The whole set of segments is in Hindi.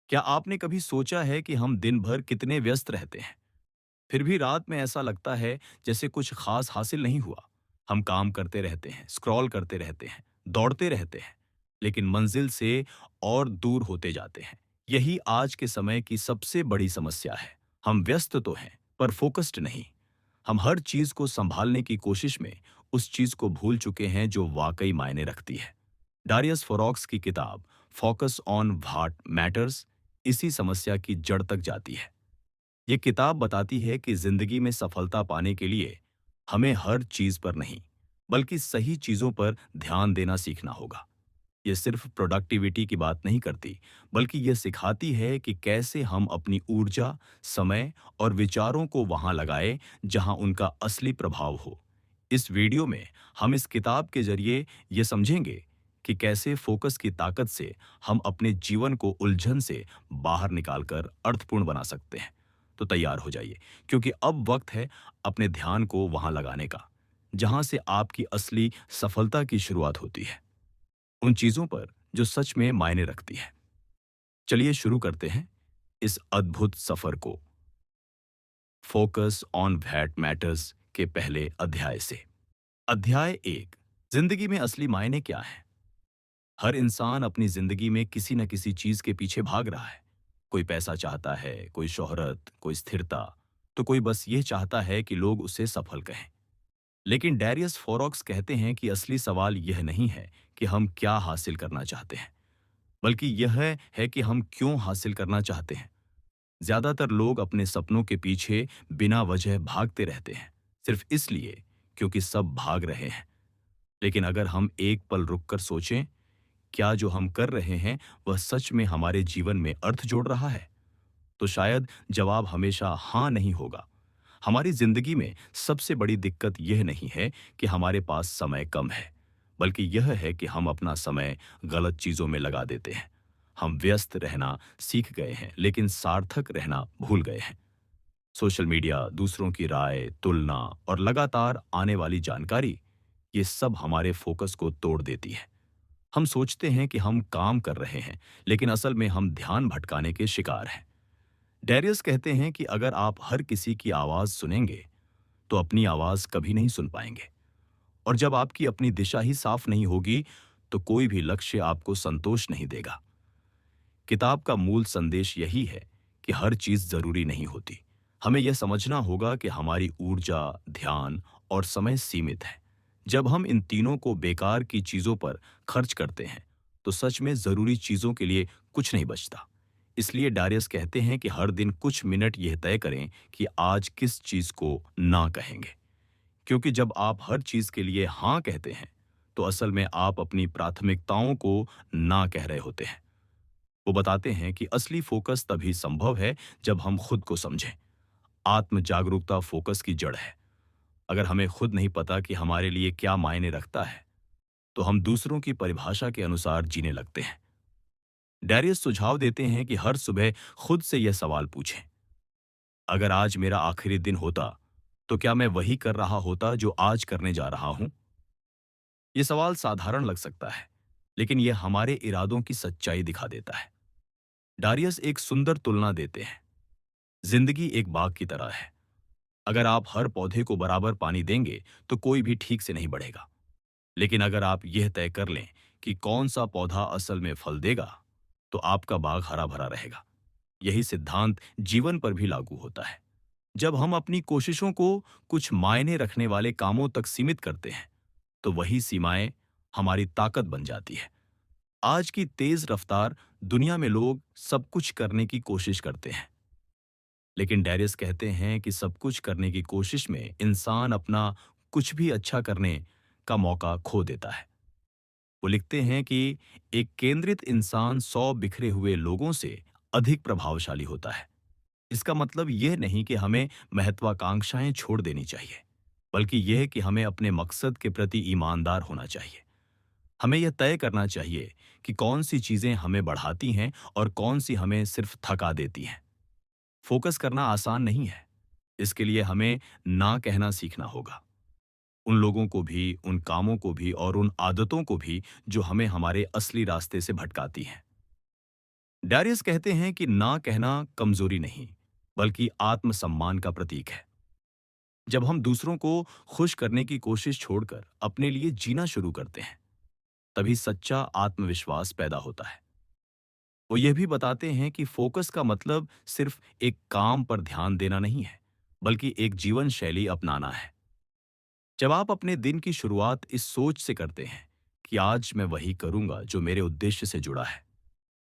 क्या आपने कभी सोचा है कि हम दिन भर कितने व्यस्त रहते हैं, फिर भी रात में ऐसा लगता है जैसे कुछ खास हासिल नहीं हुआ। हम काम करते रहते हैं, स्क्रॉल करते रहते हैं, दौड़ते रहते हैं, लेकिन मंजिल से और दूर होते जाते हैं। यही आज के समय की सबसे बड़ी समस्या है। हम व्यस्त तो हैं, पर फोकस्ड नहीं। हम हर चीज को संभालने की कोशिश में उस चीज को भूल चुके हैं जो वाकई मायने रखती है। डारियस फोरॉक्स की किताब फोकस ऑन व्हाट मैटर्स इसी समस्या की जड़ तक जाती है। ये किताब बताती है कि जिंदगी में सफलता पाने के लिए हमें हर चीज पर नहीं, बल्कि सही चीजों पर ध्यान देना सीखना होगा। ये सिर्फ प्रोडक्टिविटी की बात नहीं करती, बल्कि ये सिखाती है कि कैसे हम अपनी ऊर्जा, समय और विचारों को वहां लगाएं जहां उनका असली प्रभाव हो। इस वीडियो में हम इस किताब के जरिए ये समझेंगे कि कैसे फोकस की ताकत से हम अपने जीवन को उलझन से बाहर निकालकर अर्थपूर्ण बना सकते हैं। तो तैयार हो जाइए, क्योंकि अब वक्त है अपने ध्यान को वहां लगाने का, जहां से आपकी असली सफलता की शुरुआत होती है, उन चीजों पर जो सच में मायने रखती है। चलिए शुरू करते हैं इस अद्भुत सफर को, फोकस ऑन दैट मैटर्स के पहले अध्याय से। अध्याय 1, जिंदगी में असली मायने क्या है। हर इंसान अपनी जिंदगी में किसी न किसी चीज के पीछे भाग रहा है। कोई पैसा चाहता है, कोई शोहरत, कोई स्थिरता, तो कोई बस ये चाहता है कि लोग उसे सफल कहें। लेकिन डैरियस फोरॉक्स कहते हैं कि असली सवाल यह नहीं है कि हम क्या हासिल करना चाहते हैं, बल्कि यह है कि हम क्यों हासिल करना चाहते हैं। ज्यादातर लोग अपने सपनों के पीछे बिना वजह भागते रहते हैं, सिर्फ इसलिए क्योंकि सब भाग रहे हैं। लेकिन अगर हम एक पल रुककर सोचें, क्या जो हम कर रहे हैं वह सच में हमारे जीवन में अर्थ जोड़ रहा है, तो शायद जवाब हमेशा हाँ नहीं होगा। हमारी जिंदगी में सबसे बड़ी दिक्कत यह नहीं है कि हमारे पास समय कम है, बल्कि यह है कि हम अपना समय गलत चीजों में लगा देते हैं। हम व्यस्त रहना सीख गए हैं, लेकिन सार्थक रहना भूल गए हैं। सोशल मीडिया, दूसरों की राय, तुलना और लगातार आने वाली जानकारी, ये सब हमारे फोकस को तोड़ देती है। हम सोचते हैं कि हम काम कर रहे हैं, लेकिन असल में हम ध्यान भटकाने के शिकार हैं। डैरियस कहते हैं कि अगर आप हर किसी की आवाज सुनेंगे, तो अपनी आवाज कभी नहीं सुन पाएंगे। और जब आपकी अपनी दिशा ही साफ नहीं होगी, तो कोई भी लक्ष्य आपको संतोष नहीं देगा। किताब का मूल संदेश यही है कि हर चीज जरूरी नहीं होती। हमें यह समझना होगा कि हमारी ऊर्जा, ध्यान और समय सीमित है। जब हम इन तीनों को बेकार की चीजों पर खर्च करते हैं, तो सच में जरूरी चीजों के लिए कुछ नहीं बचता। इसलिए डारियस कहते हैं कि हर दिन कुछ मिनट यह तय करें कि आज किस चीज को ना कहेंगे। क्योंकि जब आप हर चीज के लिए हाँ कहते हैं, तो असल में आप अपनी प्राथमिकताओं को ना कह रहे होते हैं। वो बताते हैं कि असली फोकस तभी संभव है जब हम खुद को समझें। आत्म जागरूकता फोकस की जड़ है। अगर हमें खुद नहीं पता कि हमारे लिए क्या मायने रखता है, तो हम दूसरों की परिभाषा के अनुसार जीने लगते हैं। डैरियस सुझाव देते हैं कि हर सुबह खुद से यह सवाल पूछें, अगर आज मेरा आखिरी दिन होता, तो क्या मैं वही कर रहा होता जो आज करने जा रहा हूं। यह सवाल साधारण लग सकता है, लेकिन यह हमारे इरादों की सच्चाई दिखा देता है। डारियस एक सुंदर तुलना देते हैं। जिंदगी एक बाग की तरह है। अगर आप हर पौधे को बराबर पानी देंगे, तो कोई भी ठीक से नहीं बढ़ेगा। लेकिन अगर आप यह तय कर लें कि कौन सा पौधा असल में फल देगा, तो आपका बाग हरा भरा रहेगा। यही सिद्धांत जीवन पर भी लागू होता है। जब हम अपनी कोशिशों को कुछ मायने रखने वाले कामों तक सीमित करते हैं, तो वही सीमाएं हमारी ताकत बन जाती है। आज की तेज रफ्तार दुनिया में लोग सब कुछ करने की कोशिश करते हैं, लेकिन डैरियस कहते हैं कि सब कुछ करने की कोशिश में इंसान अपना कुछ भी अच्छा करने का मौका खो देता है। वो लिखते हैं कि एक केंद्रित इंसान 100 बिखरे हुए लोगों से अधिक प्रभावशाली होता है। इसका मतलब यह नहीं कि हमें महत्वाकांक्षाएं छोड़ देनी चाहिए, बल्कि यह कि हमें अपने मकसद के प्रति ईमानदार होना चाहिए। हमें यह तय करना चाहिए कि कौन सी चीजें हमें बढ़ाती हैं और कौन सी हमें सिर्फ थका देती हैं। फोकस करना आसान नहीं है। इसके लिए हमें ना कहना सीखना होगा, उन लोगों को भी, उन कामों को भी और उन आदतों को भी जो हमें हमारे असली रास्ते से भटकाती हैं। डैरियस कहते हैं कि ना कहना कमजोरी नहीं, बल्कि आत्मसम्मान का प्रतीक है। जब हम दूसरों को खुश करने की कोशिश छोड़कर अपने लिए जीना शुरू करते हैं, तभी सच्चा आत्मविश्वास पैदा होता है। वो ये भी बताते हैं कि फोकस का मतलब सिर्फ एक काम पर ध्यान देना नहीं है, बल्कि एक जीवन शैली अपनाना है। जब आप अपने दिन की शुरुआत इस सोच से करते हैं कि आज मैं वही करूंगा जो मेरे उद्देश्य से जुड़ा है,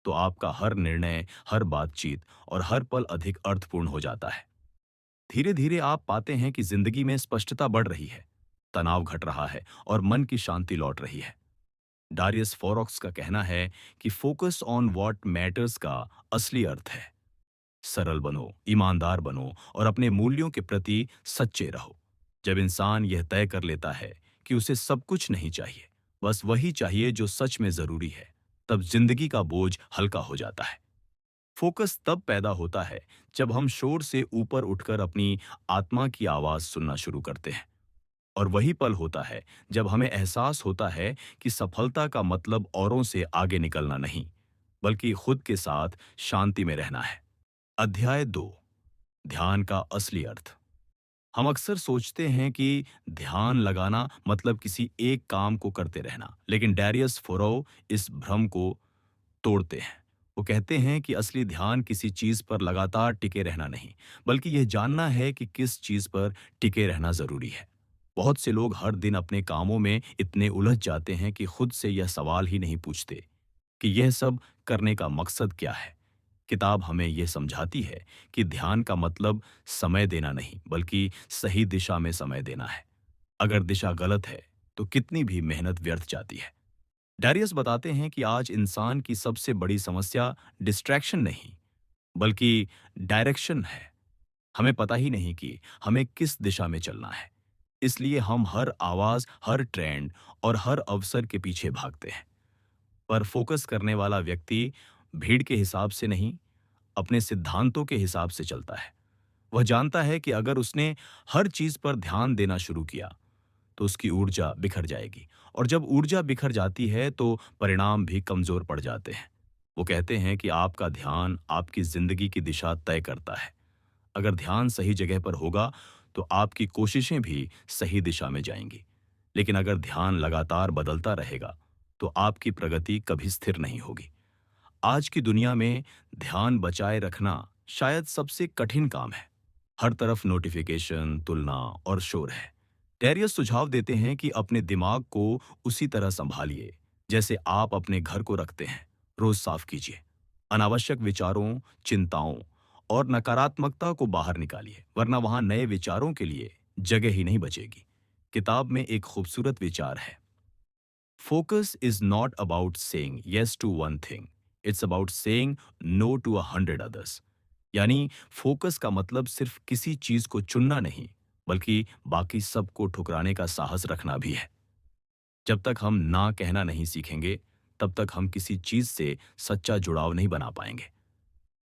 तो आपका हर निर्णय, हर बातचीत और हर पल अधिक अर्थपूर्ण हो जाता है। धीरे धीरे आप पाते हैं कि जिंदगी में स्पष्टता बढ़ रही है, तनाव घट रहा है और मन की शांति लौट रही है। डारियस फोरॉक्स का कहना है कि फोकस ऑन व्हाट मैटर्स का असली अर्थ है सरल बनो, ईमानदार बनो और अपने मूल्यों के प्रति सच्चे रहो। जब इंसान यह तय कर लेता है कि उसे सब कुछ नहीं चाहिए, बस वही चाहिए जो सच में जरूरी है, तब जिंदगी का बोझ हल्का हो जाता है। फोकस तब पैदा होता है जब हम शोर से ऊपर उठकर अपनी आत्मा की आवाज सुनना शुरू करते हैं। और वही पल होता है जब हमें एहसास होता है कि सफलता का मतलब औरों से आगे निकलना नहीं, बल्कि खुद के साथ शांति में रहना है। अध्याय 2, ध्यान का असली अर्थ। हम अक्सर सोचते हैं कि ध्यान लगाना मतलब किसी एक काम को करते रहना, लेकिन डैरियस फोरो इस भ्रम को तोड़ते हैं। वो कहते हैं कि असली ध्यान किसी चीज पर लगातार टिके रहना नहीं, बल्कि यह जानना है कि किस चीज पर टिके रहना जरूरी है। बहुत से लोग हर दिन अपने कामों में इतने उलझ जाते हैं कि खुद से यह सवाल ही नहीं पूछते कि यह सब करने का मकसद क्या है। किताब हमें यह समझाती है कि ध्यान का मतलब समय देना नहीं, बल्कि सही दिशा में समय देना है। अगर दिशा गलत है, तो कितनी भी मेहनत व्यर्थ जाती है। डैरियस बताते हैं कि आज इंसान की सबसे बड़ी समस्या डिस्ट्रैक्शन नहीं, बल्कि डायरेक्शन है। हमें पता ही नहीं कि हमें किस दिशा में चलना है। इसलिए हम हर आवाज, हर ट्रेंड और हर अवसर के पीछे भागते हैं। पर फोकस करने वाला व्यक्ति भीड़ के हिसाब से नहीं, अपने सिद्धांतों के हिसाब से चलता है। वह जानता है कि अगर उसने हर चीज पर ध्यान देना शुरू किया, तो उसकी ऊर्जा बिखर जाएगी, और जब ऊर्जा बिखर जाती है तो परिणाम भी कमजोर पड़ जाते हैं। वो कहते हैं कि आपका ध्यान आपकी जिंदगी की दिशा तय करता है। अगर ध्यान सही जगह पर होगा, तो आपकी कोशिशें भी सही दिशा में जाएंगी। लेकिन अगर ध्यान लगातार बदलता रहेगा, तो आपकी प्रगति कभी स्थिर नहीं होगी। आज की दुनिया में ध्यान बचाए रखना शायद सबसे कठिन काम है। हर तरफ नोटिफिकेशन, तुलना और शोर है। टेरियस सुझाव देते हैं कि अपने दिमाग को उसी तरह संभालिए जैसे आप अपने घर को रखते हैं। रोज साफ कीजिए। अनावश्यक विचारों, चिंताओं और नकारात्मकता को बाहर निकालिए, वरना वहां नए विचारों के लिए जगह ही नहीं बचेगी। किताब में एक खूबसूरत विचार है, focus is not about saying yes to one thing, it's about saying no to 100 others। यानी फोकस का मतलब सिर्फ किसी चीज को चुनना नहीं, बल्कि बाकी सबको ठुकराने का साहस रखना भी है। जब तक हम ना कहना नहीं सीखेंगे, तब तक हम किसी चीज से सच्चा जुड़ाव नहीं बना पाएंगे।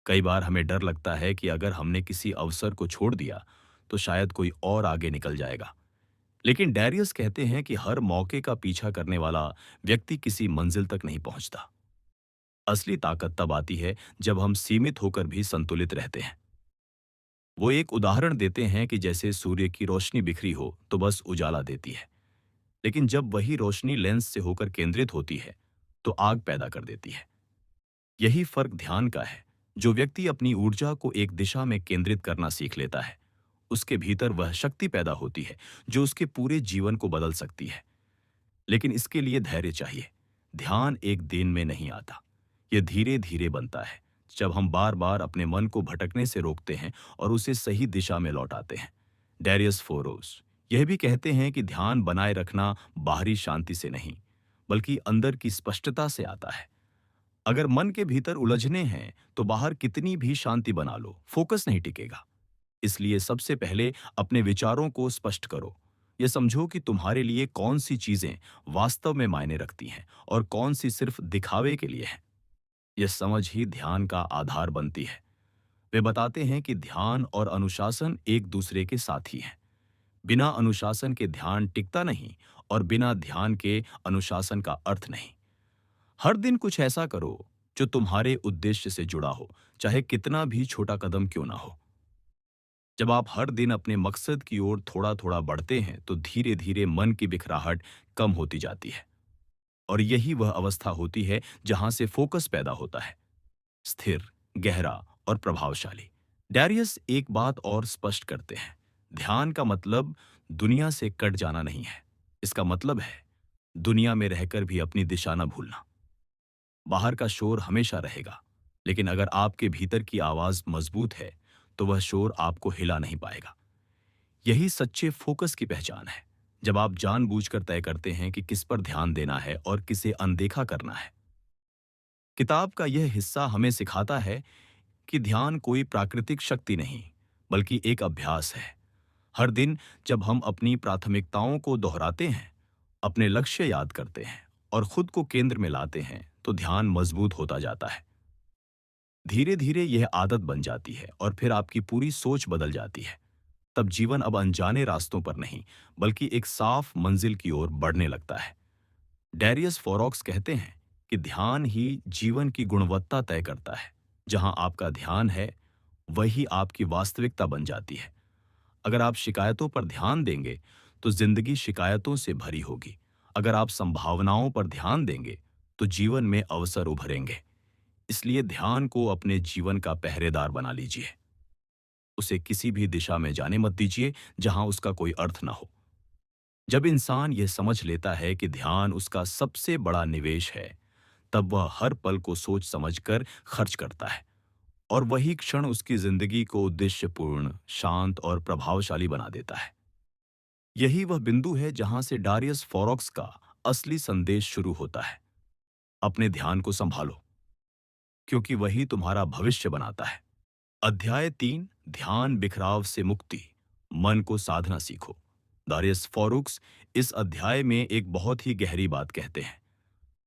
कई बार हमें डर लगता है कि अगर हमने किसी अवसर को छोड़ दिया, तो शायद कोई और आगे निकल जाएगा। लेकिन डैरियस कहते हैं कि हर मौके का पीछा करने वाला व्यक्ति किसी मंजिल तक नहीं पहुंचता। असली ताकत तब आती है जब हम सीमित होकर भी संतुलित रहते हैं। वो एक उदाहरण देते हैं कि जैसे सूर्य की रोशनी बिखरी हो तो बस उजाला देती है, लेकिन जब वही रोशनी लेंस से होकर केंद्रित होती है, तो आग पैदा कर देती है। यही फर्क ध्यान का है। जो व्यक्ति अपनी ऊर्जा को एक दिशा में केंद्रित करना सीख लेता है, उसके भीतर वह शक्ति पैदा होती है जो उसके पूरे जीवन को बदल सकती है। लेकिन इसके लिए धैर्य चाहिए। ध्यान एक दिन में नहीं आता, यह धीरे धीरे बनता है, जब हम बार बार अपने मन को भटकने से रोकते हैं और उसे सही दिशा में लौटाते हैं। डैरियस फोरोस यह भी कहते हैं कि ध्यान बनाए रखना बाहरी शांति से नहीं, बल्कि अंदर की स्पष्टता से आता है। अगर मन के भीतर उलझने हैं, तो बाहर कितनी भी शांति बना लो, फोकस नहीं टिकेगा। इसलिए सबसे पहले अपने विचारों को स्पष्ट करो। ये समझो कि तुम्हारे लिए कौन सी चीजें वास्तव में मायने रखती हैं और कौन सी सिर्फ दिखावे के लिए हैं। यह समझ ही ध्यान का आधार बनती है। वे बताते हैं कि ध्यान और अनुशासन एक दूसरे के साथी हैं। बिना अनुशासन के ध्यान टिकता नहीं, और बिना ध्यान के अनुशासन का अर्थ नहीं। हर दिन कुछ ऐसा करो जो तुम्हारे उद्देश्य से जुड़ा हो, चाहे कितना भी छोटा कदम क्यों ना हो। जब आप हर दिन अपने मकसद की ओर थोड़ा थोड़ा बढ़ते हैं तो धीरे धीरे मन की बिखराहट कम होती जाती है। और यही वह अवस्था होती है जहां से फोकस पैदा होता है, स्थिर, गहरा और प्रभावशाली। डैरियस एक बात और स्पष्ट करते हैं, ध्यान का मतलब दुनिया से कट जाना नहीं है। इसका मतलब है दुनिया में रहकर भी अपनी दिशा न भूलना। बाहर का शोर हमेशा रहेगा, लेकिन अगर आपके भीतर की आवाज मजबूत है तो वह शोर आपको हिला नहीं पाएगा। यही सच्चे फोकस की पहचान है, जब आप जानबूझकर तय करते हैं कि किस पर ध्यान देना है और किसे अनदेखा करना है। किताब का यह हिस्सा हमें सिखाता है कि ध्यान कोई प्राकृतिक शक्ति नहीं, बल्कि एक अभ्यास है। हर दिन जब हम अपनी प्राथमिकताओं को दोहराते हैं, अपने लक्ष्य याद करते हैं और खुद को केंद्र में लाते हैं, तो ध्यान मजबूत होता जाता है। धीरे धीरे यह आदत बन जाती है और फिर आपकी पूरी सोच बदल जाती है। तब जीवन अब अनजाने रास्तों पर नहीं, बल्कि एक साफ मंजिल की ओर बढ़ने लगता है। डैरियस फोरॉक्स कहते हैं कि ध्यान ही जीवन की गुणवत्ता तय करता है। जहां आपका ध्यान है, वही आपकी वास्तविकता बन जाती है। अगर आप शिकायतों पर ध्यान देंगे तो जिंदगी शिकायतों से भरी होगी। अगर आप संभावनाओं पर ध्यान देंगे तो जीवन में अवसर उभरेंगे। इसलिए ध्यान को अपने जीवन का पहरेदार बना लीजिए। उसे किसी भी दिशा में जाने मत दीजिए जहां उसका कोई अर्थ ना हो। जब इंसान यह समझ लेता है कि ध्यान उसका सबसे बड़ा निवेश है, तब वह हर पल को सोच समझकर खर्च करता है, और वही क्षण उसकी जिंदगी को उद्देश्यपूर्ण, शांत और प्रभावशाली बना देता है। यही वह बिंदु है जहां से डारियस फोरॉक्स का असली संदेश शुरू होता है। अपने ध्यान को संभालो, क्योंकि वही तुम्हारा भविष्य बनाता है। अध्याय 3, ध्यान बिखराव से मुक्ति, मन को साधना सीखो। डारियस फोरॉक्स इस अध्याय में एक बहुत ही गहरी बात कहते हैं।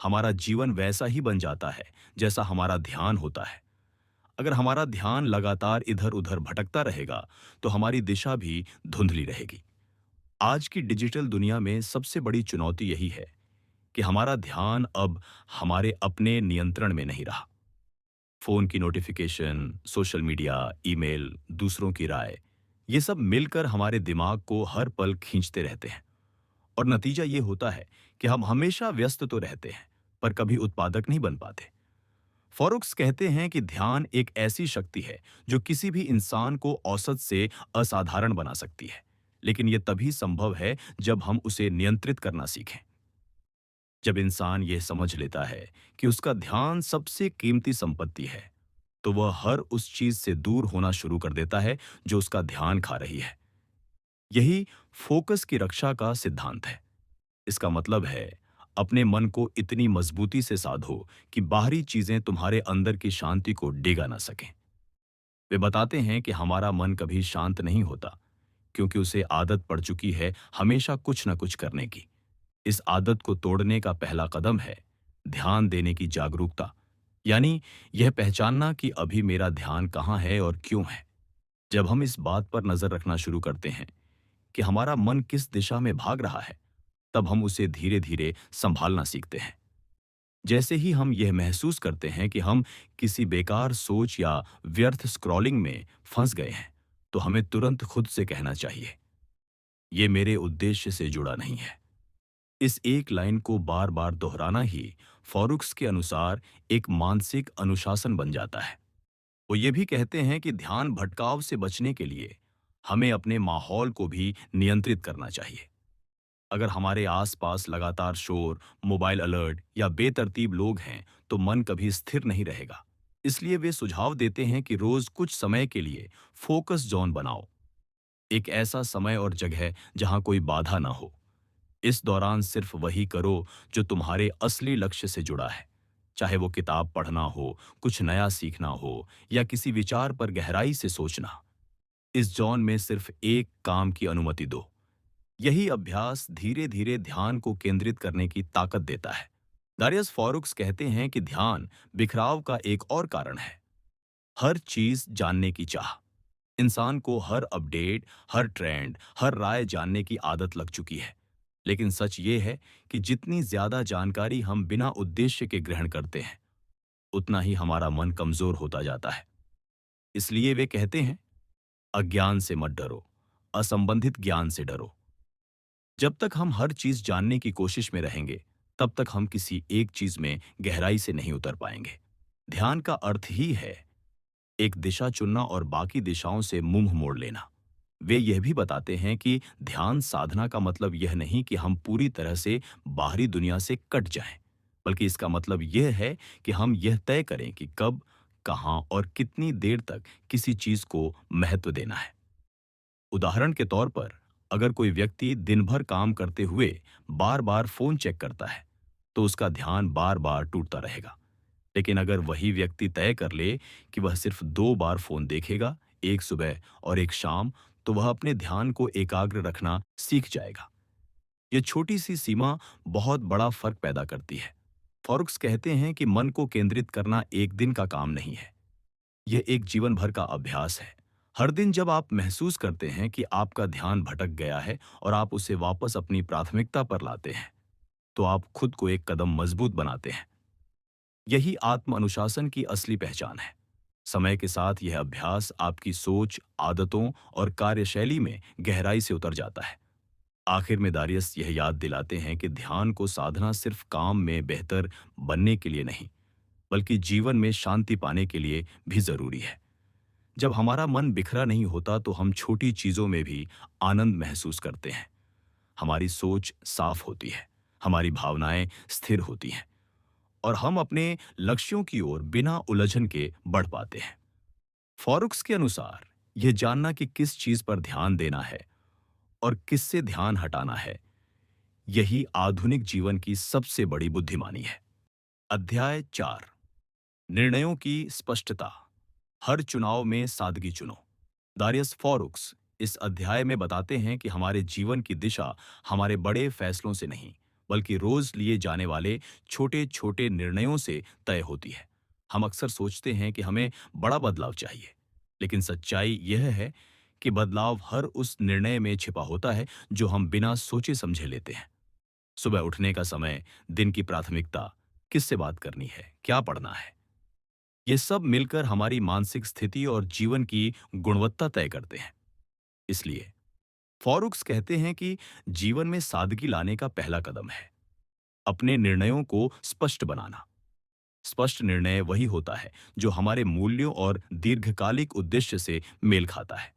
हमारा जीवन वैसा ही बन जाता है जैसा हमारा ध्यान होता है। अगर हमारा ध्यान लगातार इधर उधर भटकता रहेगा तो हमारी दिशा भी धुंधली रहेगी। आज की डिजिटल दुनिया में सबसे बड़ी चुनौती यही है कि हमारा ध्यान अब हमारे अपने नियंत्रण में नहीं रहा। फोन की नोटिफिकेशन, सोशल मीडिया, ईमेल, दूसरों की राय, ये सब मिलकर हमारे दिमाग को हर पल खींचते रहते हैं। और नतीजा ये होता है कि हम हमेशा व्यस्त तो रहते हैं, पर कभी उत्पादक नहीं बन पाते। फोरक्स कहते हैं कि ध्यान एक ऐसी शक्ति है जो किसी भी इंसान को औसत से असाधारण बना सकती है, लेकिन यह तभी संभव है जब हम उसे नियंत्रित करना सीखें। जब इंसान यह समझ लेता है कि उसका ध्यान सबसे कीमती संपत्ति है, तो वह हर उस चीज से दूर होना शुरू कर देता है जो उसका ध्यान खा रही है। यही फोकस की रक्षा का सिद्धांत है। इसका मतलब है अपने मन को इतनी मजबूती से साधो कि बाहरी चीजें तुम्हारे अंदर की शांति को डिगा ना सकें। वे बताते हैं कि हमारा मन कभी शांत नहीं होता, क्योंकि उसे आदत पड़ चुकी है हमेशा कुछ न कुछ करने की। इस आदत को तोड़ने का पहला कदम है ध्यान देने की जागरूकता, यानी यह पहचानना कि अभी मेरा ध्यान कहाँ है और क्यों है। जब हम इस बात पर नजर रखना शुरू करते हैं कि हमारा मन किस दिशा में भाग रहा है, तब हम उसे धीरे धीरे संभालना सीखते हैं। जैसे ही हम यह महसूस करते हैं कि हम किसी बेकार सोच या व्यर्थ स्क्रॉलिंग में फंस गए हैं, तो हमें तुरंत खुद से कहना चाहिए, ये मेरे उद्देश्य से जुड़ा नहीं है। इस एक लाइन को बार बार दोहराना ही फोरक्स के अनुसार एक मानसिक अनुशासन बन जाता है। वो ये भी कहते हैं कि ध्यान भटकाव से बचने के लिए हमें अपने माहौल को भी नियंत्रित करना चाहिए। अगर हमारे आसपास लगातार शोर, मोबाइल अलर्ट या बेतरतीब लोग हैं, तो मन कभी स्थिर नहीं रहेगा। इसलिए वे सुझाव देते हैं कि रोज कुछ समय के लिए फोकस जोन बनाओ, एक ऐसा समय और जगह जहां कोई बाधा ना हो। इस दौरान सिर्फ वही करो जो तुम्हारे असली लक्ष्य से जुड़ा है, चाहे वो किताब पढ़ना हो, कुछ नया सीखना हो या किसी विचार पर गहराई से सोचना। इस जोन में सिर्फ एक काम की अनुमति दो। यही अभ्यास धीरे धीरे ध्यान को केंद्रित करने की ताकत देता है। डारियस फोरक्स कहते हैं कि ध्यान बिखराव का एक और कारण है हर चीज जानने की चाह। इंसान को हर अपडेट, हर ट्रेंड, हर राय जानने की आदत लग चुकी है। लेकिन सच ये है कि जितनी ज्यादा जानकारी हम बिना उद्देश्य के ग्रहण करते हैं, उतना ही हमारा मन कमजोर होता जाता है। इसलिए वे कहते हैं, अज्ञान से मत डरो, असंबंधित ज्ञान से डरो। जब तक हम हर चीज जानने की कोशिश में रहेंगे, तब तक हम किसी एक चीज में गहराई से नहीं उतर पाएंगे। ध्यान का अर्थ ही है एक दिशा चुनना और बाकी दिशाओं से मुंह मोड़ लेना। वे यह भी बताते हैं कि ध्यान साधना का मतलब यह नहीं कि हम पूरी तरह से बाहरी दुनिया से कट जाएं, बल्कि इसका मतलब यह है कि हम यह तय करें कि कब, कहां और कितनी देर तक किसी चीज को महत्व देना है। उदाहरण के तौर पर, अगर कोई व्यक्ति दिन भर काम करते हुए बार बार फोन चेक करता है, तो उसका ध्यान बार बार टूटता रहेगा। लेकिन अगर वही व्यक्ति तय कर ले कि वह सिर्फ 2 बार फोन देखेगा, एक सुबह और एक शाम, तो वह अपने ध्यान को एकाग्र रखना सीख जाएगा। ये छोटी सी सीमा बहुत बड़ा फर्क पैदा करती है। फॉरुक्स कहते हैं कि मन को केंद्रित करना एक दिन का काम नहीं है, यह एक जीवन भर का अभ्यास है। हर दिन जब आप महसूस करते हैं कि आपका ध्यान भटक गया है और आप उसे वापस अपनी प्राथमिकता पर लाते हैं, तो आप खुद को एक कदम मजबूत बनाते हैं। यही आत्म अनुशासन की असली पहचान है। समय के साथ यह अभ्यास आपकी सोच, आदतों और कार्यशैली में गहराई से उतर जाता है। आखिर में दारियस यह याद दिलाते हैं कि ध्यान को साधना सिर्फ काम में बेहतर बनने के लिए नहीं, बल्कि जीवन में शांति पाने के लिए भी जरूरी है। जब हमारा मन बिखरा नहीं होता, तो हम छोटी चीजों में भी आनंद महसूस करते हैं। हमारी सोच साफ होती है, हमारी भावनाएं स्थिर होती हैं और हम अपने लक्ष्यों की ओर बिना उलझन के बढ़ पाते हैं। फॉरुक्स के अनुसार यह जानना कि किस चीज पर ध्यान देना है और किससे ध्यान हटाना है, यही आधुनिक जीवन की सबसे बड़ी बुद्धिमानी है। अध्याय 4, निर्णयों की स्पष्टता। हर चुनाव में सादगी चुनो। दारियस फॉरुक्स इस अध्याय में बताते हैं कि हमारे जीवन की दिशा हमारे बड़े फैसलों से नहीं, बल्कि रोज लिए जाने वाले छोटे छोटे निर्णयों से तय होती है। हम अक्सर सोचते हैं कि हमें बड़ा बदलाव चाहिए, लेकिन सच्चाई यह है कि बदलाव हर उस निर्णय में छिपा होता है जो हम बिना सोचे समझे लेते हैं। सुबह उठने का समय, दिन की प्राथमिकता, किससे बात करनी है, क्या पढ़ना है, ये सब मिलकर हमारी मानसिक स्थिति और जीवन की गुणवत्ता तय करते हैं। इसलिए फॉरुक्स कहते हैं कि जीवन में सादगी लाने का पहला कदम है अपने निर्णयों को स्पष्ट बनाना। स्पष्ट निर्णय वही होता है जो हमारे मूल्यों और दीर्घकालिक उद्देश्य से मेल खाता है।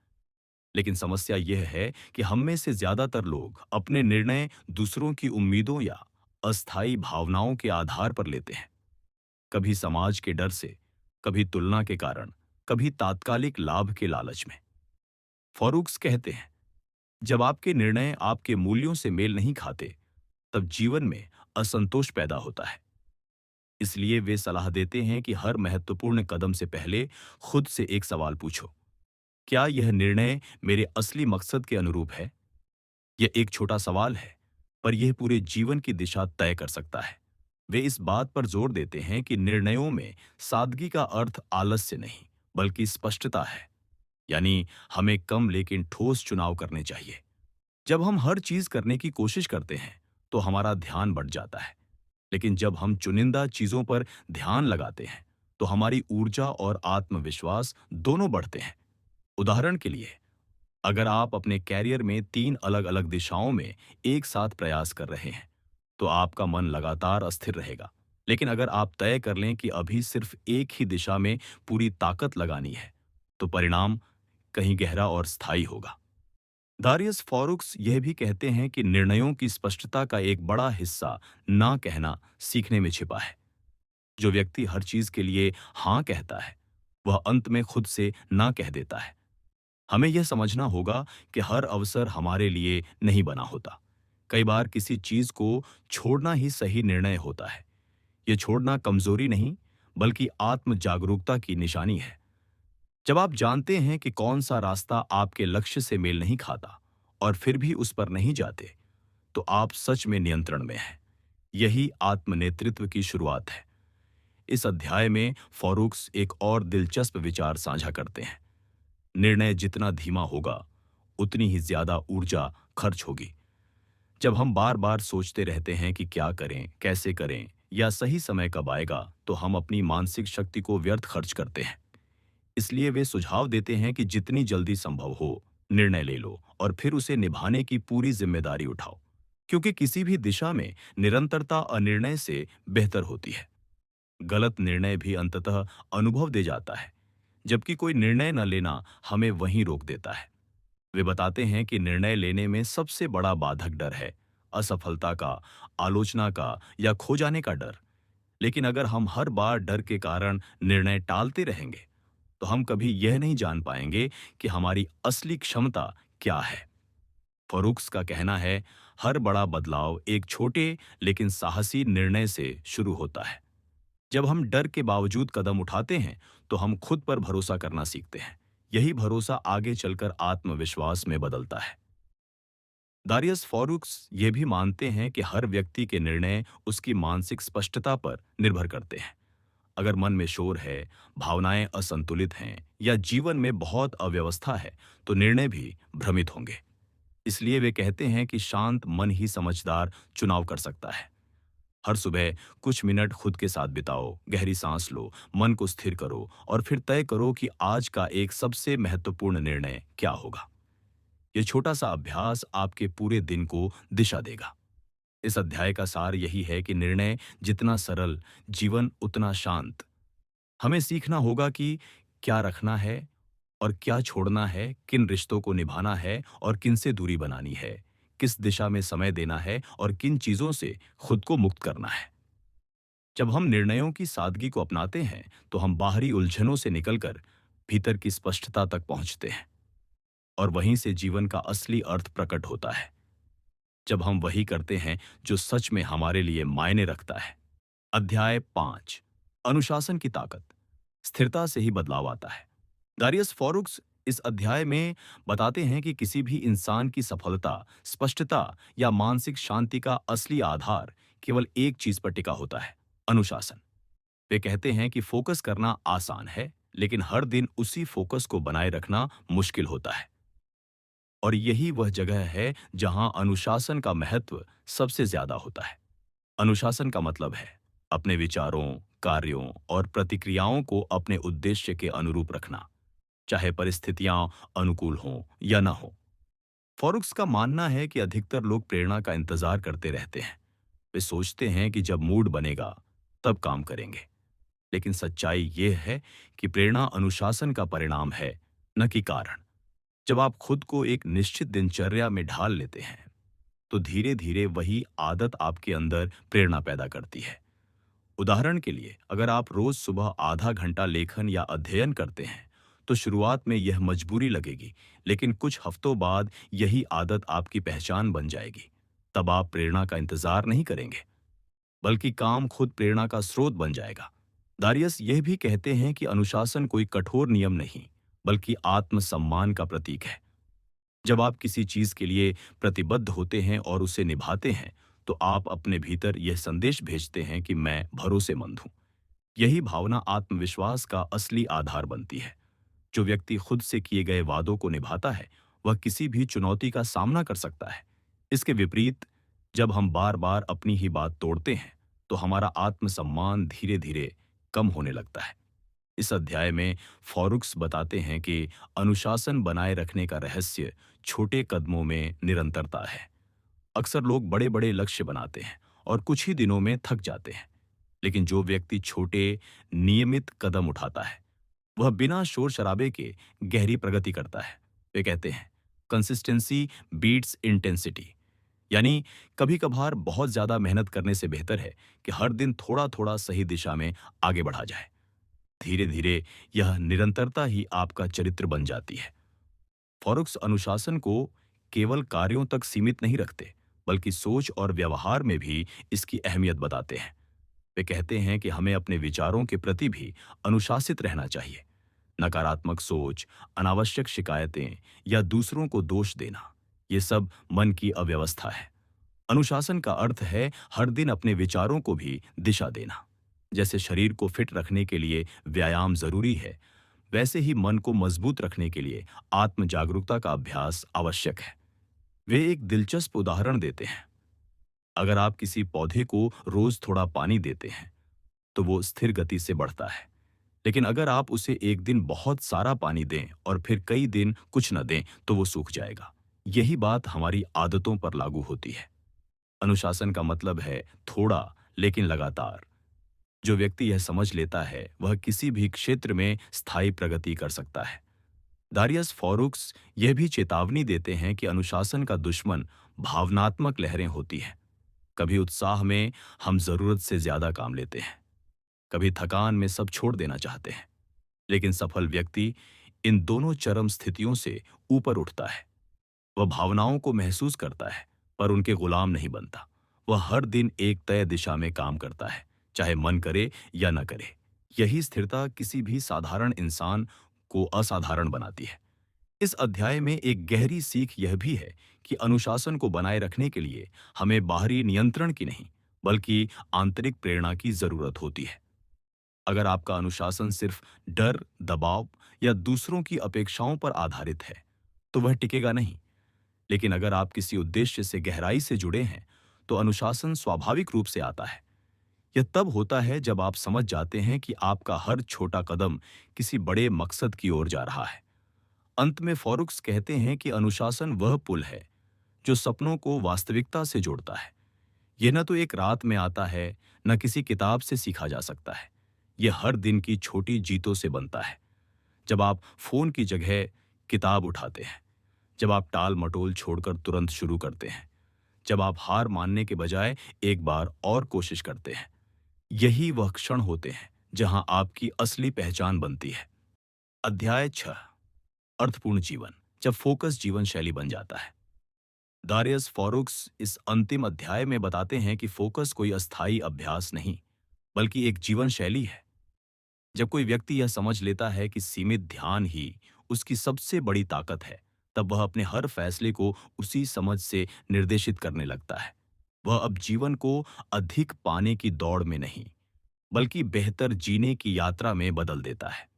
लेकिन समस्या यह है कि हम में से ज्यादातर लोग अपने निर्णय दूसरों की उम्मीदों या अस्थायी भावनाओं के आधार पर लेते हैं। कभी समाज के डर से, कभी तुलना के कारण, कभी तात्कालिक लाभ के लालच में। फॉरुक्स कहते हैं, जब आपके निर्णय आपके मूल्यों से मेल नहीं खाते, तब जीवन में असंतोष पैदा होता है। इसलिए वे सलाह देते हैं कि हर महत्वपूर्ण कदम से पहले खुद से एक सवाल पूछो, क्या यह निर्णय मेरे असली मकसद के अनुरूप है? यह एक छोटा सवाल है, पर यह पूरे जीवन की दिशा तय कर सकता है। वे इस बात पर जोर देते हैं कि निर्णयों में सादगी का अर्थ आलस्य नहीं, बल्कि स्पष्टता है। यानी हमें कम लेकिन ठोस चुनाव करने चाहिए। जब हम हर चीज करने की कोशिश करते हैं, तो हमारा ध्यान बढ़ जाता है। लेकिन जब हम चुनिंदा चीजों पर ध्यान लगाते हैं, तो हमारी ऊर्जा और आत्मविश्वास दोनों बढ़ते हैं। उदाहरण के लिए, अगर आप अपने कैरियर में 3 अलग-अलग दिशाओं में एक साथ प्रयास कर रहे हैं, तो आपका मन लगातार अस्थिर रहेगा। लेकिन अगर आप तय कर लें कि अभी सिर्फ एक ही दिशा में पूरी ताकत लगानी है, तो परिणाम कहीं गहरा और स्थायी होगा। दारियस फॉरुक्स यह भी कहते हैं कि निर्णयों की स्पष्टता का एक बड़ा हिस्सा ना कहना सीखने में छिपा है। जो व्यक्ति हर चीज के लिए हाँ कहता है, वह अंत में खुद से ना कह देता है। हमें यह समझना होगा कि हर अवसर हमारे लिए नहीं बना होता। कई बार किसी चीज को छोड़ना ही सही निर्णय होता है। यह छोड़ना कमजोरी नहीं, बल्कि आत्म जागरूकता की निशानी है। जब आप जानते हैं कि कौन सा रास्ता आपके लक्ष्य से मेल नहीं खाता और फिर भी उस पर नहीं जाते, तो आप सच में नियंत्रण में हैं। यही आत्मनेतृत्व की शुरुआत है। इस अध्याय में फॉरुक्स एक और दिलचस्प विचार साझा करते हैं। निर्णय जितना धीमा होगा, उतनी ही ज्यादा ऊर्जा खर्च होगी। जब हम बार बार सोचते रहते हैं कि क्या करें, कैसे करें या सही समय कब आएगा, तो हम अपनी मानसिक शक्ति को व्यर्थ खर्च करते हैं। इसलिए वे सुझाव देते हैं कि जितनी जल्दी संभव हो, निर्णय ले लो और फिर उसे निभाने की पूरी जिम्मेदारी उठाओ। क्योंकि किसी भी दिशा में निरंतरता अनिर्णय से बेहतर होती है। गलत निर्णय भी अंततः अनुभव दे जाता है, जबकि कोई निर्णय न लेना हमें वहीं रोक देता है। वे बताते हैं कि निर्णय लेने में सबसे बड़ा बाधक डर है, असफलता का, आलोचना का या खो जाने का डर। लेकिन अगर हम हर बार डर के कारण निर्णय टालते रहेंगे, तो हम कभी यह नहीं जान पाएंगे कि हमारी असली क्षमता क्या है। फरूक्स का कहना है, हर बड़ा बदलाव एक छोटे लेकिन साहसी निर्णय से शुरू होता है। जब हम डर के बावजूद कदम उठाते हैं, तो हम खुद पर भरोसा करना सीखते हैं। यही भरोसा आगे चलकर आत्मविश्वास में बदलता है। दारियस फॉरुक्स ये भी मानते हैं कि हर व्यक्ति के निर्णय उसकी मानसिक स्पष्टता पर निर्भर करते हैं। अगर मन में शोर है, भावनाएं असंतुलित हैं या जीवन में बहुत अव्यवस्था है, तो निर्णय भी भ्रमित होंगे। इसलिए वे कहते हैं कि शांत मन ही समझदार चुनाव कर सकता है। हर सुबह कुछ मिनट खुद के साथ बिताओ, गहरी सांस लो, मन को स्थिर करो और फिर तय करो कि आज का एक सबसे महत्वपूर्ण निर्णय क्या होगा। ये छोटा सा अभ्यास आपके पूरे दिन को दिशा देगा। इस अध्याय का सार यही है कि निर्णय जितना सरल, जीवन उतना शांत। हमें सीखना होगा कि क्या रखना है और क्या छोड़ना है, किन रिश्तों को निभाना है और किन से दूरी बनानी है, किस दिशा में समय देना है और किन चीजों से खुद को मुक्त करना है। जब हम निर्णयों की सादगी को अपनाते हैं, तो हम बाहरी उलझनों से निकलकर भीतर की स्पष्टता तक पहुंचते हैं और वहीं से जीवन का असली अर्थ प्रकट होता है। जब हम वही करते हैं जो सच में हमारे लिए मायने रखता है। अध्याय 5, अनुशासन की ताकत। स्थिरता से ही बदलाव आता है। दारियस फॉरुक्स इस अध्याय में बताते हैं कि किसी भी इंसान की सफलता, स्पष्टता या मानसिक शांति का असली आधार केवल एक चीज पर टिका होता है, अनुशासन। वे कहते हैं कि फोकस करना आसान है, लेकिन हर दिन उसी फोकस को बनाए रखना मुश्किल होता है। और यही वह जगह है जहां अनुशासन का महत्व सबसे ज्यादा होता है। अनुशासन का मतलब है अपने विचारों, कार्यों और प्रतिक्रियाओं को अपने उद्देश्य के अनुरूप रखना, चाहे परिस्थितियां अनुकूल हों या ना हो। फॉरुक्स का मानना है कि अधिकतर लोग प्रेरणा का इंतजार करते रहते हैं। वे सोचते हैं कि जब मूड बनेगा तब काम करेंगे। लेकिन सच्चाई यह है कि प्रेरणा अनुशासन का परिणाम है, न कि कारण। जब आप खुद को एक निश्चित दिनचर्या में ढाल लेते हैं, तो धीरे धीरे वही आदत आपके अंदर प्रेरणा पैदा करती है। उदाहरण के लिए, अगर आप रोज सुबह आधा घंटा लेखन या अध्ययन करते हैं, तो शुरुआत में यह मजबूरी लगेगी, लेकिन कुछ हफ्तों बाद यही आदत आपकी पहचान बन जाएगी। तब आप प्रेरणा का इंतजार नहीं करेंगे, बल्कि काम खुद प्रेरणा का स्रोत बन जाएगा। दारियस यह भी कहते हैं कि अनुशासन कोई कठोर नियम नहीं, बल्कि आत्मसम्मान का प्रतीक है। जब आप किसी चीज के लिए प्रतिबद्ध होते हैं और उसे निभाते हैं, तो आप अपने भीतर यह संदेश भेजते हैं कि मैं भरोसेमंद हूं। यही भावना आत्मविश्वास का असली आधार बनती है। जो व्यक्ति खुद से किए गए वादों को निभाता है, वह किसी भी चुनौती का सामना कर सकता है। इसके विपरीत, जब हम बार बार अपनी ही बात तोड़ते हैं, तो हमारा आत्मसम्मान धीरे धीरे कम होने लगता है। इस अध्याय में फॉरुक्स बताते हैं कि अनुशासन बनाए रखने का रहस्य छोटे कदमों में निरंतरता है। अक्सर लोग बड़े बड़े लक्ष्य बनाते हैं और कुछ ही दिनों में थक जाते हैं, लेकिन जो व्यक्ति छोटे, नियमित कदम उठाता है, वह बिना शोर शराबे के गहरी प्रगति करता है। वे कहते हैं, कंसिस्टेंसी बीट्स इंटेंसिटी। यानी कभी कभार बहुत ज्यादा मेहनत करने से बेहतर है कि हर दिन थोड़ा थोड़ा सही दिशा में आगे बढ़ा जाए। धीरे धीरे यह निरंतरता ही आपका चरित्र बन जाती है। फॉरुक्स अनुशासन को केवल कार्यों तक सीमित नहीं रखते, बल्कि सोच और व्यवहार में भी इसकी अहमियत बताते हैं। वे कहते हैं कि हमें अपने विचारों के प्रति भी अनुशासित रहना चाहिए। नकारात्मक सोच, अनावश्यक शिकायतें या दूसरों को दोष देना, ये सब मन की अव्यवस्था है। अनुशासन का अर्थ है हर दिन अपने विचारों को भी दिशा देना। जैसे शरीर को फिट रखने के लिए व्यायाम जरूरी है, वैसे ही मन को मजबूत रखने के लिए आत्म जागरूकता का अभ्यास आवश्यक है। वे एक दिलचस्प उदाहरण देते हैं। अगर आप किसी पौधे को रोज थोड़ा पानी देते हैं तो वो स्थिर गति से बढ़ता है। लेकिन अगर आप उसे एक दिन बहुत सारा पानी दें और फिर कई दिन कुछ न दें तो वो सूख जाएगा। यही बात हमारी आदतों पर लागू होती है। अनुशासन का मतलब है थोड़ा लेकिन लगातार। जो व्यक्ति यह समझ लेता है वह किसी भी क्षेत्र में स्थायी प्रगति कर सकता है। दारियस फॉरुक्स यह भी चेतावनी देते हैं कि अनुशासन का दुश्मन भावनात्मक लहरें होती हैं। कभी उत्साह में हम जरूरत से ज्यादा काम लेते हैं, कभी थकान में सब छोड़ देना चाहते हैं। लेकिन सफल व्यक्ति इन दोनों चरम स्थितियों से ऊपर उठता है। वह भावनाओं को महसूस करता है पर उनके गुलाम नहीं बनता। वह हर दिन एक तय दिशा में काम करता है, चाहे मन करे या न करे। यही स्थिरता किसी भी साधारण इंसान को असाधारण बनाती है। इस अध्याय में एक गहरी सीख यह भी है कि अनुशासन को बनाए रखने के लिए हमें बाहरी नियंत्रण की नहीं, बल्कि आंतरिक प्रेरणा की जरूरत होती है। अगर आपका अनुशासन सिर्फ डर, दबाव या दूसरों की अपेक्षाओं पर आधारित है, तो वह टिकेगा नहीं। लेकिन अगर आप किसी उद्देश्य से गहराई से जुड़े हैं, तो अनुशासन स्वाभाविक रूप से आता है। यह तब होता है जब आप समझ जाते हैं कि आपका हर छोटा कदम किसी बड़े मकसद की ओर जा रहा है। अंत में फॉरुक्स कहते हैं कि अनुशासन वह पुल है जो सपनों को वास्तविकता से जोड़ता है। यह न तो एक रात में आता है, न किसी किताब से सीखा जा सकता है। यह हर दिन की छोटी जीतों से बनता है। जब आप फोन की जगह किताब उठाते हैं, जब आप टाल मटोल छोड़कर तुरंत शुरू करते हैं, जब आप हार मानने के बजाय एक बार और कोशिश करते हैं, यही वह क्षण होते हैं जहां आपकी असली पहचान बनती है। अध्याय 6, अर्थपूर्ण जीवन, जब फोकस जीवन शैली बन जाता है। दारियस फॉरुक्स इस अंतिम अध्याय में बताते हैं कि फोकस कोई अस्थायी अभ्यास नहीं, बल्कि एक जीवन शैली है। जब कोई व्यक्ति यह समझ लेता है कि सीमित ध्यान ही उसकी सबसे बड़ी ताकत है, तब वह अपने हर फैसले को उसी समझ से निर्देशित करने लगता है। वह अब जीवन को अधिक पाने की दौड़ में नहीं, बल्कि बेहतर जीने की यात्रा में बदल देता है।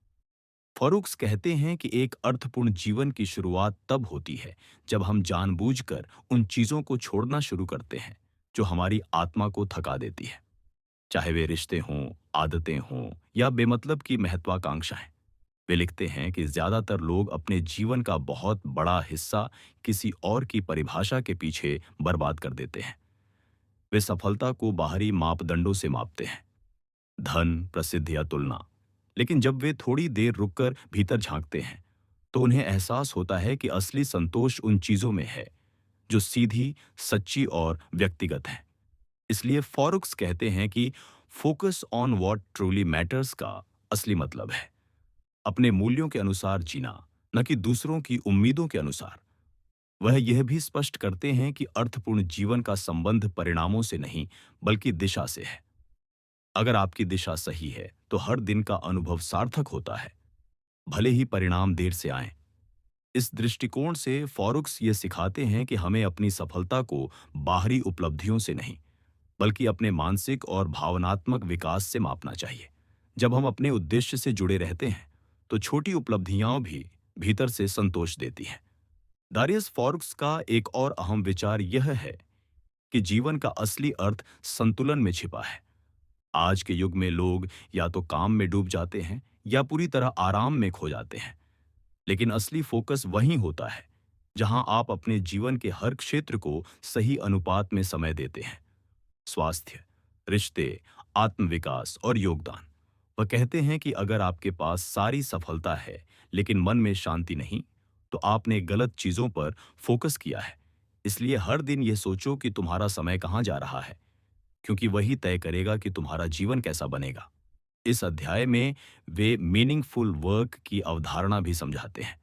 फॉरुक्स कहते हैं कि एक अर्थपूर्ण जीवन की शुरुआत तब होती है जब हम जानबूझकर उन चीजों को छोड़ना शुरू करते हैं जो हमारी आत्मा को थका देती है, चाहे वे रिश्ते हों, आदतें हों या बेमतलब की महत्वाकांक्षाएं। वे लिखते हैं कि ज्यादातर लोग अपने जीवन का बहुत बड़ा हिस्सा किसी और की परिभाषा के पीछे बर्बाद कर देते हैं। वे सफलता को बाहरी मापदंडों से मापते हैं, धन, प्रसिद्धि या तुलना। लेकिन जब वे थोड़ी देर रुककर भीतर झांकते हैं, तो उन्हें एहसास होता है कि असली संतोष उन चीजों में है जो सीधी, सच्ची और व्यक्तिगत हैं। इसलिए फॉरुक्स कहते हैं कि focus on what truly matters का असली मतलब है अपने मूल्यों के अनुसार जीना, न कि दूसरों की उम्मीदों के अनुसार। वह यह भी स्पष्ट करते हैं कि अर्थपूर्ण जीवन का संबंध परिणामों से नहीं, बल्कि दिशा से है। अगर आपकी दिशा सही है तो हर दिन का अनुभव सार्थक होता है, भले ही परिणाम देर से आए। इस दृष्टिकोण से फॉरुक्स ये सिखाते हैं कि हमें अपनी सफलता को बाहरी उपलब्धियों से नहीं, बल्कि अपने मानसिक और भावनात्मक विकास से मापना चाहिए। जब हम अपने उद्देश्य से जुड़े रहते हैं, तो छोटी उपलब्धियां भी भीतर से संतोष देती हैं। दारियस फॉरुक्स का एक और अहम विचार यह है कि जीवन का असली अर्थ संतुलन में छिपा है। आज के युग में लोग या तो काम में डूब जाते हैं या पूरी तरह आराम में खो जाते हैं। लेकिन असली फोकस वहीं होता है जहां आप अपने जीवन के हर क्षेत्र को सही अनुपात में समय देते हैं। स्वास्थ्य, रिश्ते, आत्मविकास और योगदान। वह कहते हैं कि अगर आपके पास सारी सफलता है लेकिन मन में शांति नहीं, तो आपने गलत चीजों पर फोकस किया है। इसलिए हर दिन यह सोचो कि तुम्हारा समय कहाँ जा रहा है, क्योंकि वही तय करेगा कि तुम्हारा जीवन कैसा बनेगा। इस अध्याय में वे मीनिंगफुल वर्क की अवधारणा भी समझाते हैं।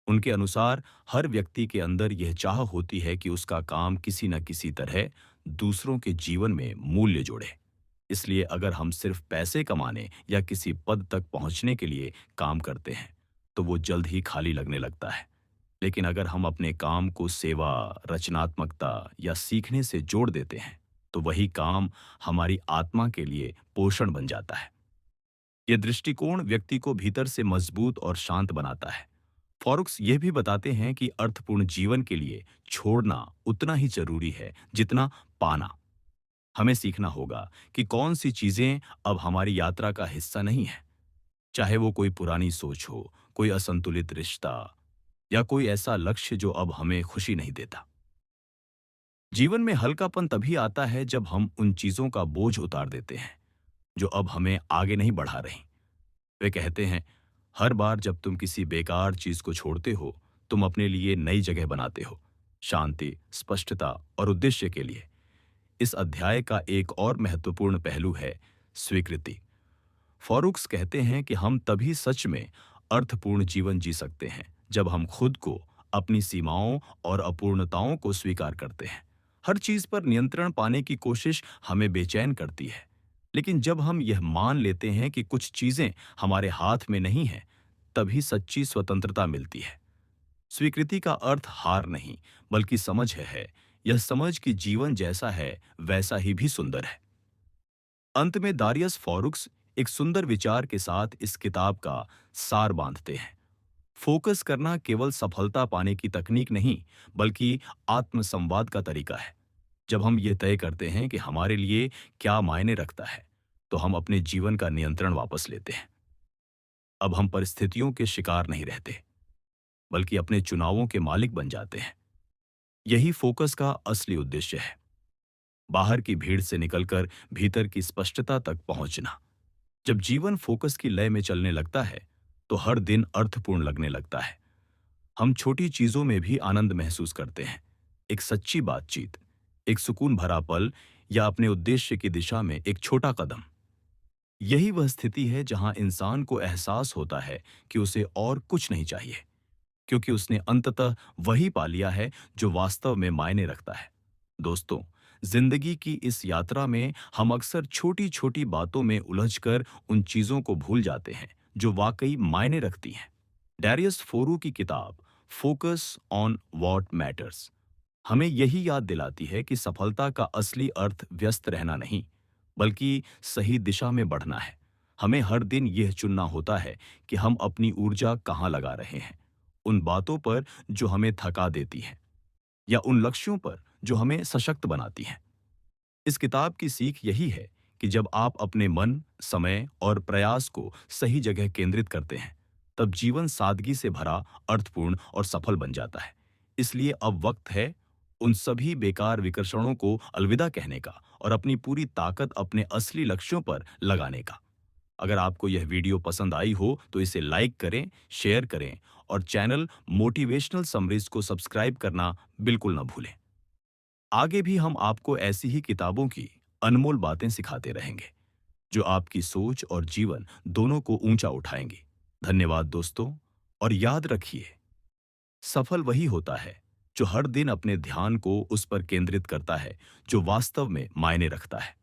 उनके अनुसार हर व्यक्ति के अंदर यह चाह होती है कि उसका काम किसी न किसी तरह दूसरों के जीवन में मूल्य जोड़े। इसलिए अगर हम सिर्फ पैसे कमाने या किसी पद तक पहुंचने के लिए काम करते हैं, तो वो जल्द ही खाली लगने लगता है। लेकिन अगर हम अपने काम को सेवा, रचनात्मकता या सीखने से जोड़ देते हैं, तो वही काम हमारी आत्मा के लिए पोषण बन जाता है। यह दृष्टिकोण व्यक्ति को भीतर से मजबूत और शांत बनाता है। फॉरुक्स यह भी बताते हैं कि अर्थपूर्ण जीवन के लिए छोड़ना उतना ही जरूरी है जितना पाना। हमें सीखना होगा कि कौन सी चीजें अब हमारी यात्रा का हिस्सा नहीं है, चाहे वो कोई पुरानी सोच हो, कोई असंतुलित रिश्ता या कोई ऐसा लक्ष्य जो अब हमें खुशी नहीं देता। जीवन में हल्कापन तभी आता है जब हम उन चीजों का बोझ उतार देते हैं जो अब हमें आगे नहीं बढ़ा रही। वे कहते हैं, हर बार जब तुम किसी बेकार चीज को छोड़ते हो, तुम अपने लिए नई जगह बनाते हो, शांति, स्पष्टता और उद्देश्य के लिए। इस अध्याय का एक और महत्वपूर्ण पहलू है स्वीकृति। फॉरुक्स कहते हैं कि हम तभी सच में अर्थपूर्ण जीवन जी सकते हैं जब हम खुद को, अपनी सीमाओं और अपूर्णताओं को स्वीकार करते हैं। हर चीज पर नियंत्रण पाने की कोशिश हमें बेचैन करती है, लेकिन जब हम यह मान लेते हैं कि कुछ चीजें हमारे हाथ में नहीं हैं, तभी सच्ची स्वतंत्रता मिलती है। स्वीकृति का अर्थ हार नहीं, बल्कि समझ है। यह समझ कि जीवन जैसा है वैसा ही भी सुंदर है। अंत में दारियस फॉरुक्स एक सुंदर विचार के साथ इस किताब का सार बांधते हैं। फोकस करना केवल सफलता पाने की तकनीक नहीं, बल्कि आत्मसंवाद का तरीका है। जब हम ये तय करते हैं कि हमारे लिए क्या मायने रखता है, तो हम अपने जीवन का नियंत्रण वापस लेते हैं। अब हम परिस्थितियों के शिकार नहीं रहते, बल्कि अपने चुनावों के मालिक बन जाते हैं। यही फोकस का असली उद्देश्य है, बाहर की भीड़ से निकलकर भीतर की स्पष्टता तक पहुंचना। जब जीवन फोकस की लय में चलने लगता है, तो हर दिन अर्थपूर्ण लगने लगता है। हम छोटी चीजों में भी आनंद महसूस करते हैं। एक सच्ची बातचीत, एक सुकून भरा पल या अपने उद्देश्य की दिशा में एक छोटा कदम। यही वह स्थिति है जहां इंसान को एहसास होता है कि उसे और कुछ नहीं चाहिए, क्योंकि उसने अंततः वही पा लिया है जो वास्तव में मायने रखता है। दोस्तों, जिंदगी की इस यात्रा में हम अक्सर छोटी छोटी बातों में उलझकर उन चीजों को भूल जाते हैं जो वाकई मायने रखती हैं। डैरियस फोरू की किताब फोकस ऑन वॉट मैटर्स हमें यही याद दिलाती है कि सफलता का असली अर्थ व्यस्त रहना नहीं, बल्कि सही दिशा में बढ़ना है। हमें हर दिन यह चुनना होता है कि हम अपनी ऊर्जा कहाँ लगा रहे हैं, उन बातों पर जो हमें थका देती हैं या उन लक्ष्यों पर जो हमें सशक्त बनाती हैं। इस किताब की सीख यही है कि जब आप अपने मन, समय और प्रयास को सही जगह केंद्रित करते हैं, तब जीवन सादगी से भरा, अर्थपूर्ण और सफल बन जाता है। इसलिए अब वक्त है उन सभी बेकार विकर्षणों को अलविदा कहने का और अपनी पूरी ताकत अपने असली लक्ष्यों पर लगाने का। अगर आपको यह वीडियो पसंद आई हो तो इसे लाइक करें, शेयर करें और चैनल मोटिवेशनल समरीज को सब्सक्राइब करना बिल्कुल न भूलें। आगे भी हम आपको ऐसी ही किताबों की अनमोल बातें सिखाते रहेंगे, जो आपकी सोच और जीवन दोनों को ऊंचा उठाएंगी। धन्यवाद दोस्तों, और याद रखिए, सफल वही होता है जो हर दिन अपने ध्यान को उस पर केंद्रित करता है जो वास्तव में मायने रखता है।